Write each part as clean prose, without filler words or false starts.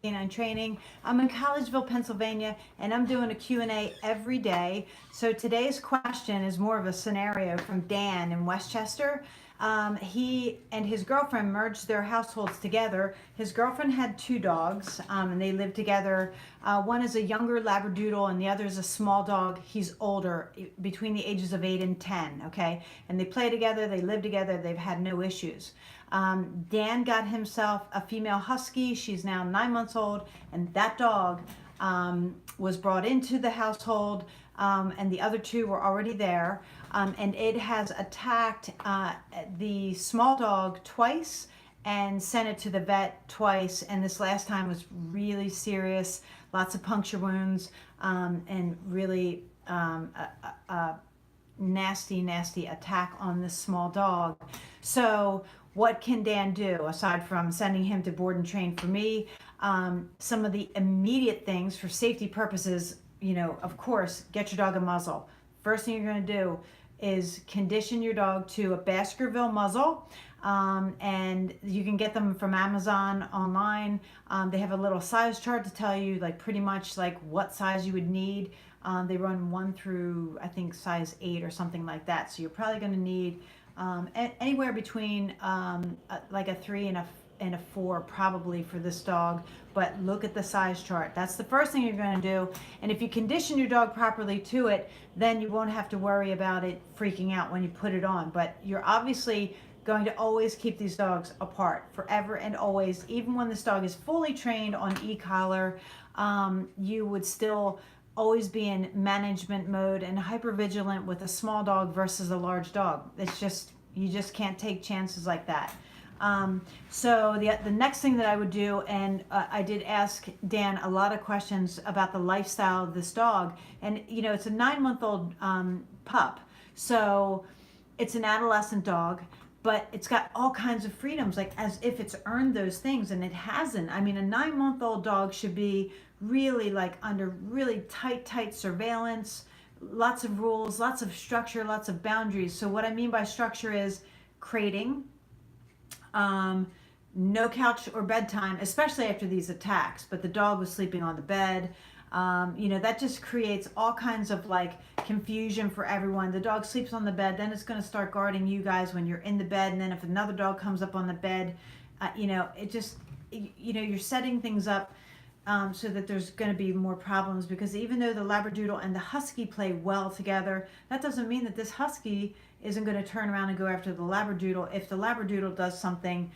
Canine training. I'm in Collegeville, Pennsylvania, and I'm doing a Q&A every day. So today's question is more of a scenario from Dan in Westchester. He and his girlfriend merged their households together. His girlfriend had two dogs, and they lived together. One is a younger Labradoodle, and the other is a small dog. He's older, between the ages of 8 and 10, okay? And they play together, they live together, they've had no issues. Dan got himself a female husky. She's now 9 months old, and that dog was brought into the household, and the other two were already there. And it has attacked the small dog twice and sent it to the vet twice. And this last time was really serious, lots of puncture wounds, and really a nasty, nasty attack on this small dog. So what can Dan do aside from sending him to board and train for me? Some of the immediate things for safety purposes, you know, of course, get your dog a muzzle. First thing you're going to do is condition your dog to a Baskerville muzzle. And you can get them from Amazon online. They have a little size chart to tell you like pretty much like what size you would need. They run 1 through I think size 8 or something like that. So you're probably going to need anywhere between like a 3 and a 4 probably for this dog, but look at the size chart. That's the first thing you're going to do. And if you condition your dog properly to it, then you won't have to worry about it freaking out when you put it on. But you're obviously going to always keep these dogs apart forever and always. Even when this dog is fully trained on e-collar, you would still always be in management mode and hypervigilant with a small dog versus a large dog. It's just, you just can't take chances like that. So the next thing that I would do, and I did ask Dan a lot of questions about the lifestyle of this dog, and you know, it's a 9-month-old pup, so it's an adolescent dog, but it's got all kinds of freedoms, like as if it's earned those things, and it hasn't. I mean, a 9-month-old dog should be really like under really tight surveillance, lots of rules, lots of structure, lots of boundaries. So what I mean by structure is crating, no couch or bedtime, especially after these attacks, but the dog was sleeping on the bed. You know, that just creates all kinds of like confusion for everyone. The dog sleeps on the bed, then it's going to start guarding you guys when you're in the bed, and then if another dog comes up on the bed, you know, it just, you know, you're setting things up so that there's going to be more problems, because even though the Labradoodle and the Husky play well together, that doesn't mean that this Husky isn't going to turn around and go after the Labradoodle if the Labradoodle does something.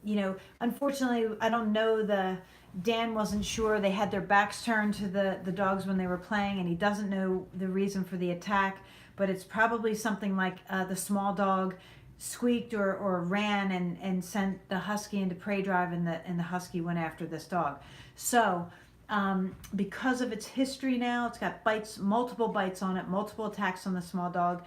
You know, unfortunately, I don't know, Dan wasn't sure. They had their backs turned to the dogs when they were playing, and he doesn't know the reason for the attack, but it's probably something like the small dog squeaked or ran and sent the Husky into prey drive, and the Husky went after this dog. So because of its history now, it's got bites, multiple bites on it, multiple attacks on the small dog.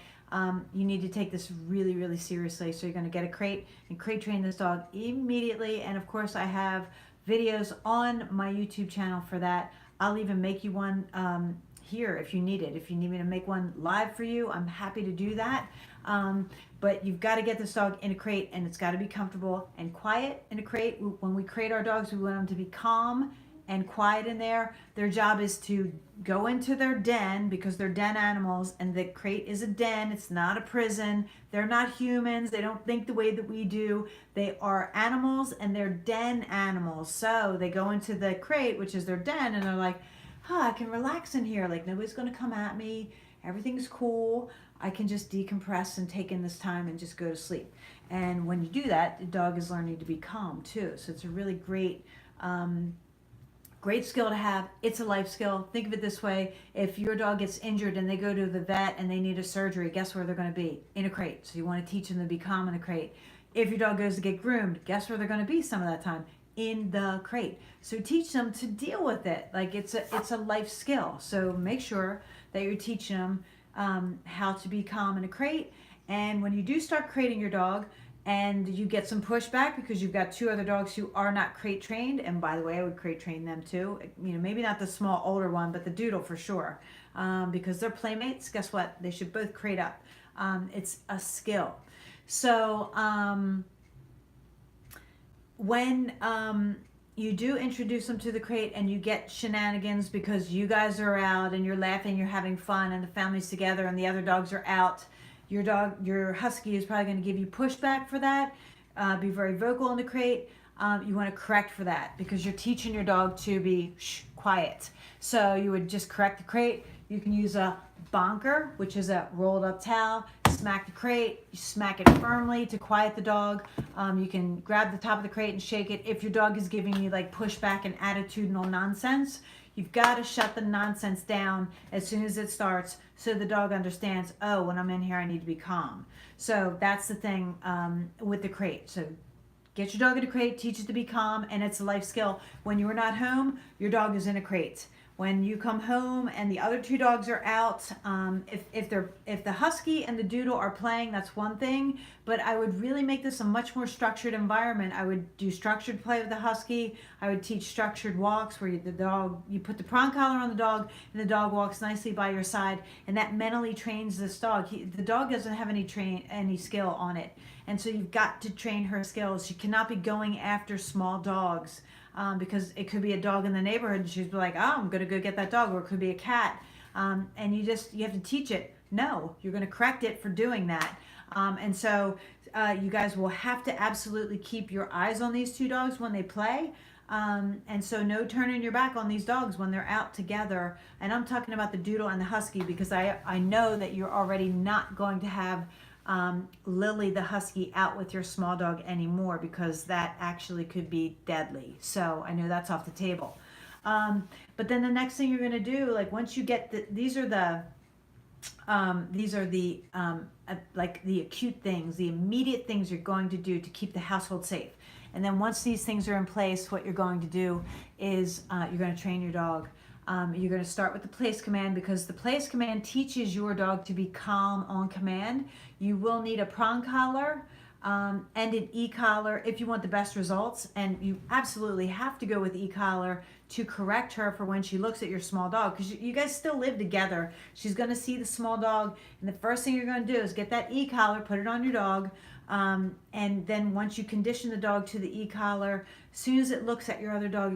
You need to take this really, really seriously. So you're going to get a crate and crate train this dog immediately. And of course, I have videos on my YouTube channel for that. I'll even make you one here if you need it. If you need me to make one live for you, I'm happy to do that. But you've got to get this dog in a crate, and it's got to be comfortable and quiet in a crate. When we crate our dogs, we want them to be calm and quiet in there. Their job is to go into their den, because they're den animals, and the crate is a den. It's not a prison. They're not humans. They don't think the way that we do. They are animals, and they're den animals. So they go into the crate, which is their den, and they're like, I can relax in here. Like, nobody's going to come at me. Everything's cool. I can just decompress and take in this time and just go to sleep. And when you do that, the dog is learning to be calm too. So it's a really great great skill to have. It's a life skill. Think of it this way. If your dog gets injured and they go to the vet and they need a surgery, guess where they're going to be? In a crate. So you want to teach them to be calm in a crate. If your dog goes to get groomed, guess where they're going to be some of that time? In the crate. So teach them to deal with it. Like it's a life skill. So make sure that you're teaching them how to be calm in a crate. And when you do start crating your dog, and you get some pushback because you've got two other dogs who are not crate trained, and by the way, I would crate train them too. You know, maybe not the small older one, but the Doodle for sure, because they're playmates. Guess what? They should both crate up. It's a skill. So when you do introduce them to the crate and you get shenanigans because you guys are out and you're laughing, you're having fun, and the family's together and the other dogs are out, your husky is probably going to give you pushback for that. Be very vocal in the crate. You want to correct for that because you're teaching your dog to be quiet. So you would just correct the crate. You can use a bonker, which is a rolled up towel. Smack the crate, you smack it firmly to quiet the dog. You can grab the top of the crate and shake it. If your dog is giving you like pushback and attitudinal nonsense, you've got to shut the nonsense down as soon as it starts so the dog understands, oh, when I'm in here, I need to be calm. So that's the thing with the crate. So get your dog in a crate, teach it to be calm, and it's a life skill. When you're not home, your dog is in a crate. When you come home and the other two dogs are out, if the husky and the doodle are playing, that's one thing. But I would really make this a much more structured environment. I would do structured play with the husky. I would teach structured walks where you put the prong collar on the dog and the dog walks nicely by your side, and that mentally trains this dog. The dog doesn't have any skill on it, and so you've got to train her skills. She cannot be going after small dogs. Because it could be a dog in the neighborhood and she's like, oh, I'm going to go get that dog, or it could be a cat. And you have to teach it. No, you're going to correct it for doing that. And so you guys will have to absolutely keep your eyes on these two dogs when they play. And so no turning your back on these dogs when they're out together. And I'm talking about the doodle and the husky because I know that you're already not going to have Lily the husky out with your small dog anymore because that actually could be deadly. So I know that's off the table. But then the next thing you're going to do, like once you get these are the like the acute things, the immediate things you're going to do to keep the household safe. And then once these things are in place, what you're going to do is you're going to train your dog. You're going to start with the place command because the place command teaches your dog to be calm on command. You will need a prong collar and an e-collar if you want the best results, and you absolutely have to go with e-collar to correct her for when she looks at your small dog because you guys still live together. She's going to see the small dog, and the first thing you're going to do is get that e-collar, put it on your dog, and then once you condition the dog to the e-collar, as soon as it looks at your other dog,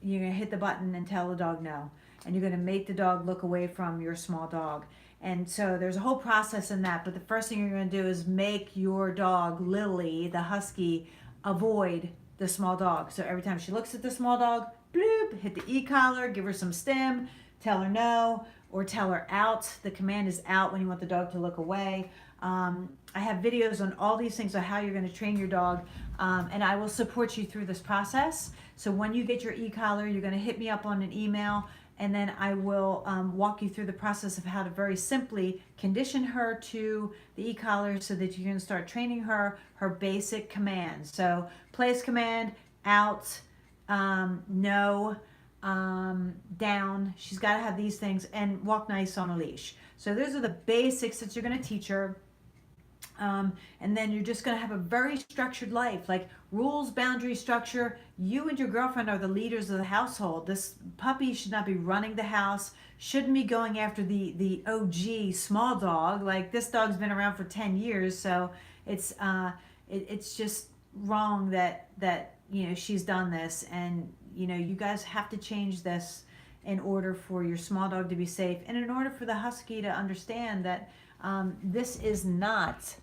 you're going to hit the button and tell the dog no. And you're going to make the dog look away from your small dog. And so there's a whole process in that. But the first thing you're going to do is make your dog, Lily, the husky, avoid the small dog. So every time she looks at the small dog, bloop, hit the e-collar, give her some stim, tell her no, or tell her out. The command is out when you want the dog to look away. I have videos on all these things on how you're going to train your dog, and I will support you through this process. So when you get your e-collar, you're going to hit me up on an email, and then I will walk you through the process of how to very simply condition her to the e-collar so that you can start training her basic commands. So place command, out, no, down. She's got to have these things, and walk nice on a leash. So those are the basics that you're going to teach her. And then you're just going to have a very structured life, like rules, boundaries, structure. You and your girlfriend are the leaders of the household. This puppy should not be running the house, shouldn't be going after the OG small dog. Like this dog's been around for 10 years, so it's just wrong that she's done this, and you guys have to change this in order for your small dog to be safe, and in order for the husky to understand that this is not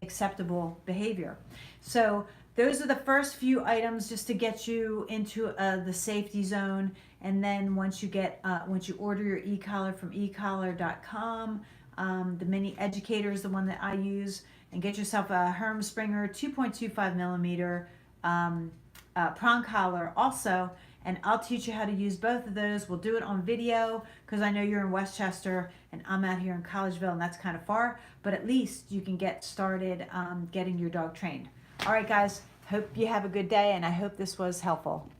acceptable behavior. So those are the first few items just to get you into the safety zone. And then once you order your e-collar from ecollar.com, the Mini Educator is the one that I use, and get yourself a Herm Springer 2.25 millimeter prong collar also. And I'll teach you how to use both of those. We'll do it on video because I know you're in Westchester and I'm out here in Collegeville, and that's kind of far. But at least you can get started getting your dog trained. All right, guys. Hope you have a good day, and I hope this was helpful.